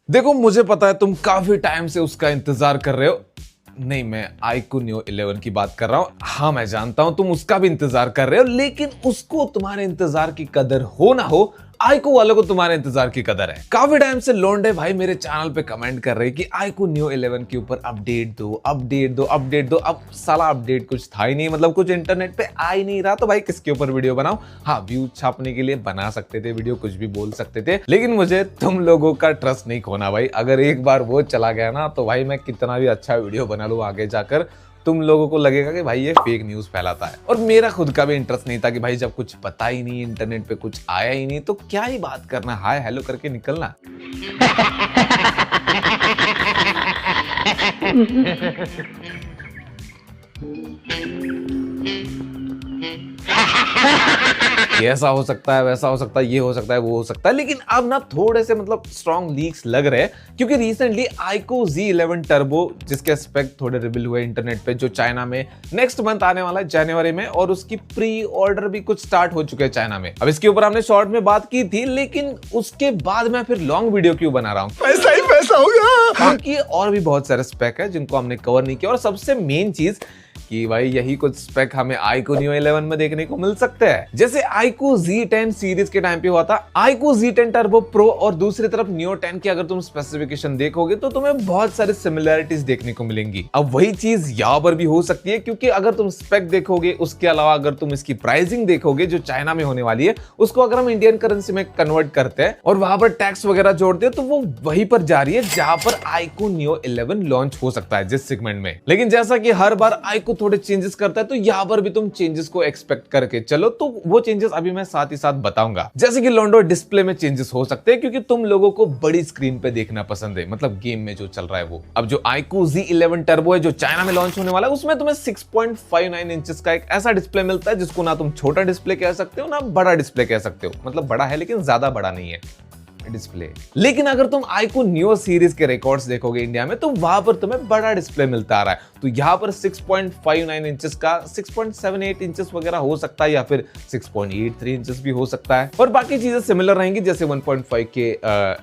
देखो मुझे पता है तुम काफी टाइम से उसका इंतजार कर रहे हो। नहीं, मैं iQOO Neo 11 की बात कर रहा हूं। हाँ, मैं जानता हूं तुम उसका भी इंतजार कर रहे हो, लेकिन उसको तुम्हारे इंतजार की कदर हो ना हो, iQOO वालों को तुम्हारे इंतजार की कदर है। काफी टाइम से लोंडे भाई मेरे चैनल पे कमेंट कर रहे हैं कि iQOO Neo 11 के ऊपर अपडेट दो, अपडेट दो, अपडेट दो। अब साला अपडेट कुछ था ही नहीं, मतलब कुछ इंटरनेट पे आ ही नहीं रहा, तो भाई किसके ऊपर वीडियो बनाऊं। हाँ, व्यूज छापने के लिए बना सकते थे वीडियो, कुछ भी बोल सकते थे, लेकिन मुझे तुम लोगों का ट्रस्ट नहीं खोना भाई। अगर एक बार वो चला गया ना, तो भाई मैं कितना भी अच्छा वीडियो बना लूं आगे जाकर, तुम लोगों को लगेगा कि भाई ये फेक न्यूज फैलाता है। और मेरा खुद का भी इंटरेस्ट नहीं था कि भाई जब कुछ पता ही नहीं, इंटरनेट पे कुछ आया ही नहीं, तो क्या ही बात करना, हाय हेलो करके निकलना। ये ऐसा हो सकता है, वैसा हो सकता है, ये हो सकता है, वो हो सकता है, लेकिन अब ना थोड़े से मतलब स्ट्रॉन्ग लीक्स लग रहे हैं, क्योंकि रिसेंटली iQOO Z11 टर्बो, जिसके स्पेक थोड़े रिवील हुए इंटरनेट पे, जो चाइना में नेक्स्ट मंथ आने वाला है जनवरी में, और उसकी प्री ऑर्डर भी कुछ स्टार्ट हो चुके हैं चाइना में। अब इसके ऊपर हमने शॉर्ट में बात की थी, लेकिन उसके बाद मैं फिर लॉन्ग वीडियो क्यों बना रहा हूँ, पैसा ही पैसा होगा। क्योंकि और भी बहुत सारे स्पेक है जिनको हमने कवर नहीं किया, और सबसे मेन चीज कि भाई यही कुछ स्पेक हमें iQOO Neo 11 में देखने को मिल सकते हैं। जैसे iQOO Z10 सीरीज के टाइम पे हुआ था iQOO Z10 टर्बो प्रो, और दूसरी तरफ Neo 10 की अगर तुम स्पेसिफिकेशन देखोगे तो तुम्हें बहुत सारी सिमिलरिटीज देखने को मिलेंगी। अब वही चीज यहाँ पर भी हो सकती है, क्योंकि अगर तुम स्पेक देखोगे, उसके अलावा अगर तुम इसकी प्राइसिंग देखोगे जो चाइना में होने वाली है, उसको अगर हम इंडियन करेंसी में कन्वर्ट करते हैं और वहां पर टैक्स वगैरह जोड़ते हैं, तो वो वहीं पर जा रही है जहां पर iQOO Neo 11 लॉन्च हो सकता है, जिस सेगमेंट में। लेकिन जैसा कि हर बार iQOO थोड़े चेंजेस करता है, तो यहां पर भी तुम चेंजेस को एक्सपेक्ट करके चलो। तो वो चेंजेस अभी मैं साथ ही साथ बताऊंगा। जैसे कि लोंडो डिस्प्ले में चेंजेस हो सकते हैं, क्योंकि तुम लोगों को बड़ी स्क्रीन पे देखना पसंद है, मतलब गेम में जो चल रहा है वो। अब जो iQOO Z11 टर्बो है, जो चाइना में लॉन्च होने वाला है, उसमें तुम्हें 6.59 इंचेस का एक ऐसा डिस्प्ले मिलता है जिसको ना तुम छोटा डिस्प्ले कह सकते हो, ना बड़ा डिस्प्ले कह सकते हो। मतलब बड़ा है लेकिन ज्यादा बड़ा नहीं है डिस्प्ले। लेकिन अगर तुम iQOO Neo सीरीज के रिकॉर्ड्स देखोगे इंडिया में, तो वहां पर तुम्हें बड़ा डिस्प्ले मिलता आ रहा है। तो यहां पर 6.59 इंचेस का 6.78 इंचेस वगैरह हो सकता है, या फिर 6.83 इंचेस भी हो सकता है। और बाकी चीजें सिमिलर रहेंगी, जैसे 1.5 के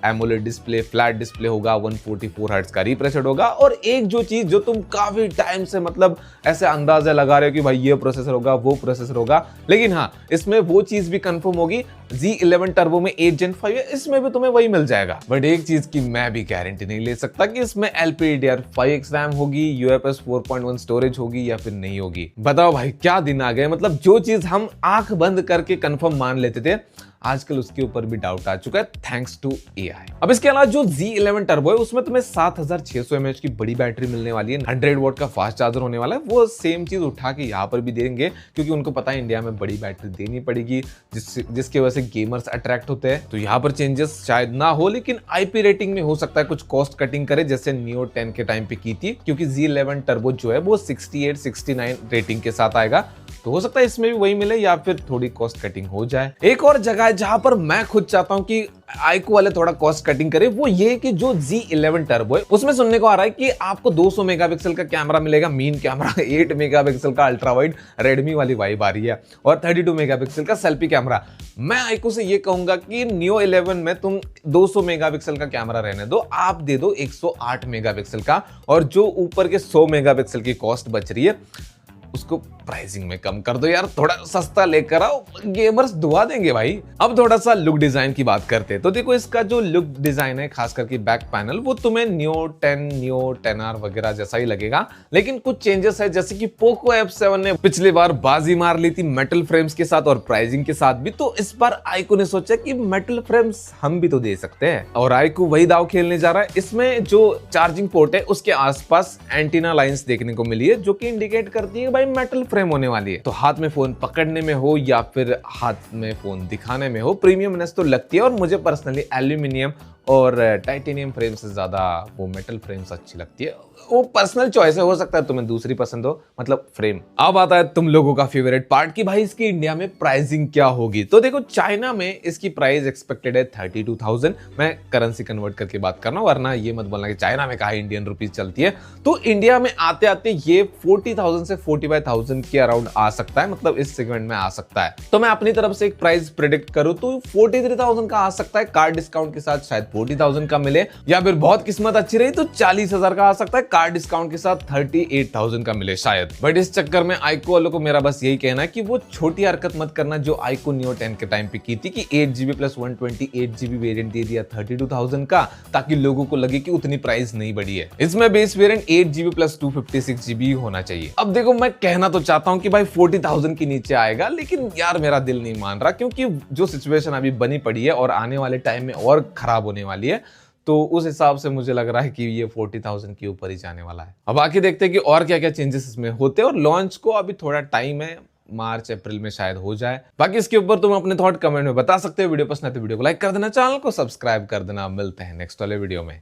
एमोलेड डिस्प्ले, फ्लैट डिस्प्ले होगा, 144 हर्ट्ज का रिफ्रेश रेट होगा। और एक जो चीज जो तुम काफी टाइम से मतलब ऐसे अंदाजा लगा रहे हो कि भाई ये प्रोसेसर होगा, वो प्रोसेसर होगा, लेकिन हाँ, इसमें वो चीज भी कंफर्म होगी। Z11 टर्बो में 8 Gen 5 है, इसमें भी तुम्हें वही मिल जाएगा। बट एक चीज की मैं भी गारंटी नहीं ले सकता कि इसमें LPDDR5X रैम होगी, UFS 4.1 स्टोरेज होगी या फिर नहीं होगी। बताओ भाई क्या दिन आ गए, मतलब जो चीज हम आंख बंद करके कंफर्म मान लेते थे, आजकल उसके ऊपर भी डाउट आ चुका है, थैंक्स टू AI। अब इसके अलावा जो Z11 टर्बो है, उसमें तुम्हें 7600 mAh की बड़ी बैटरी मिलने वाली है, 100 वॉट का फास्ट चार्जर होने वाला है। वो सेम चीज उठा के यहाँ पर भी देंगे, क्योंकि उनको पता है इंडिया में बड़ी बैटरी देनी पड़ेगी, जिसकी वजह से गेमर्स अट्रैक्ट होते हैं। तो यहाँ पर चेंजेस शायद ना हो, लेकिन IP रेटिंग में हो सकता है कुछ कॉस्ट कटिंग करे, जैसे Neo 10 के टाइम पे की थी, क्योंकि Z11 टर्बो जो है वो 68-69 रेटिंग के साथ आएगा। तो हो सकता है इसमें भी वही मिले, या फिर थोड़ी कॉस्ट कटिंग हो जाए। एक और जगह है जहां पर मैं खुद चाहता हूं कि iQOO वाले थोड़ा कॉस्ट कटिंग करे, वो ये कि जो Z11 टर्बो है, उसमें सुनने को आ रहा है कि आपको 200 मेगापिक्सल का कैमरा मिलेगा, मेन कैमरा 8 मेगापिक्सल का अल्ट्रा वाइड रेडमी वाली वाइब आ रही है, और 32 मेगापिक्सल का सेल्फी कैमरा। मैं iQOO से ये कहूंगा कि Neo 11 में तुम 200 मेगापिक्सल का कैमरा रहने दो, आप दे दो 108 मेगापिक्सल का, और जो ऊपर के 100 मेगापिक्सल की कॉस्ट बच रही है उसको प्राइसिंग में कम कर दो यार, थोड़ा सस्ता लेकर आओ, गेमर्स दुआ देंगे भाई। अब थोड़ा सा लुक डिजाइन की बात करते हैं, तो देखो इसका जो लुक डिजाइन है, खास करके बैक पैनल, वो तुम्हें Neo 10, Neo 10R वगैरह जैसा ही लगेगा, लेकिन कुछ चेंजेस है, जैसे कि Poco F7 ने पिछली बार बाजी मार ली थी मेटल फ्रेम्स के साथ और प्राइसिंग के साथ भी, तो इस बार iQOO ने सोचा कि मेटल फ्रेम्स हम भी तो दे सकते हैं, और iQOO वही दाव खेलने जा रहा है। इसमें जो चार्जिंग पोर्ट है उसके आसपास एंटीना लाइंस देखने को मिली है, जो कि इंडिकेट करती है भाई मेटल फ्रेम होने वाली है। तो हाथ में फोन पकड़ने में हो या फिर हाथ में फोन दिखाने में हो, प्रीमियमनेस तो लगती है। और मुझे पर्सनली एल्यूमिनियम और टाइटेनियम फ्रेम से ज्यादा वो मेटल फ्रेम्स अच्छी लगती है। वो पर्सनल चॉइस है, हो सकता है तुम्हें दूसरी पसंद हो, मतलब फ्रेम। अब आता है तुम लोगों का फेवरेट पार्ट कि भाई इसकी इंडिया में प्राइसिंग क्या होगी। तो देखो चाइना में इसकी प्राइस एक्सपेक्टेड है 32,000। मैं करेंसी कन्वर्ट करके बात कर रहा हूँ, वरना ये मत बोलना कि चाइना में कहा इंडियन रुपीज चलती है। तो इंडिया में आते आते ये 40,000 से 45,000 के अराउंड आ सकता है, मतलब इस सेगमेंट में आ सकता है। तो मैं अपनी तरफ से एक प्राइस प्रेडिक्ट करूँ तो 43,000 का आ सकता है, कार्ड डिस्काउंट के साथ शायद 40,000 का मिले, या फिर बहुत किस्मत अच्छी रही तो 40,000 का आ सकता है, कार्ड डिस्काउंट के साथ 38,000 का मिले शायद। बट इस चक्कर में आईक्यू वालों को मेरा बस यही कहना है कि वो छोटी हरकत मत करना जो आईक्यू नियो 10 के टाइम पे की थी कि 8GB प्लस 128GB वेरिएंट दे दिया 32,000 का, ताकि लोगों को लगे कि उतनी प्राइस नहीं बढ़ी है। इसमें base variant 8GB plus 256GB होना चाहिए। अब देखो, मैं कहना तो चाहता हूं कि भाई 40,000 के नीचे आएगा, लेकिन यार मेरा दिल नहीं मान रहा, क्योंकि जो सिचुएशन अभी बनी पड़ी है और आने वाले टाइम में और खराब होने वाली है, तो उस हिसाब से मुझे लग रहा है कि ये 40,000 के ऊपर ही जाने वाला है। अब आके देखते हैं कि और क्या क्या चेंजेस इसमें होते हैं, और लॉन्च को अभी थोड़ा टाइम है, मार्च अप्रैल में शायद हो जाए। बाकी इसके ऊपर तुम अपने थॉट कमेंट में बता सकते हो। वीडियो पसंद है तो वीडियो को लाइक कर देना, चैनल को सब्सक्राइब कर देना। मिलते हैं नेक्स्ट वाले वीडियो में।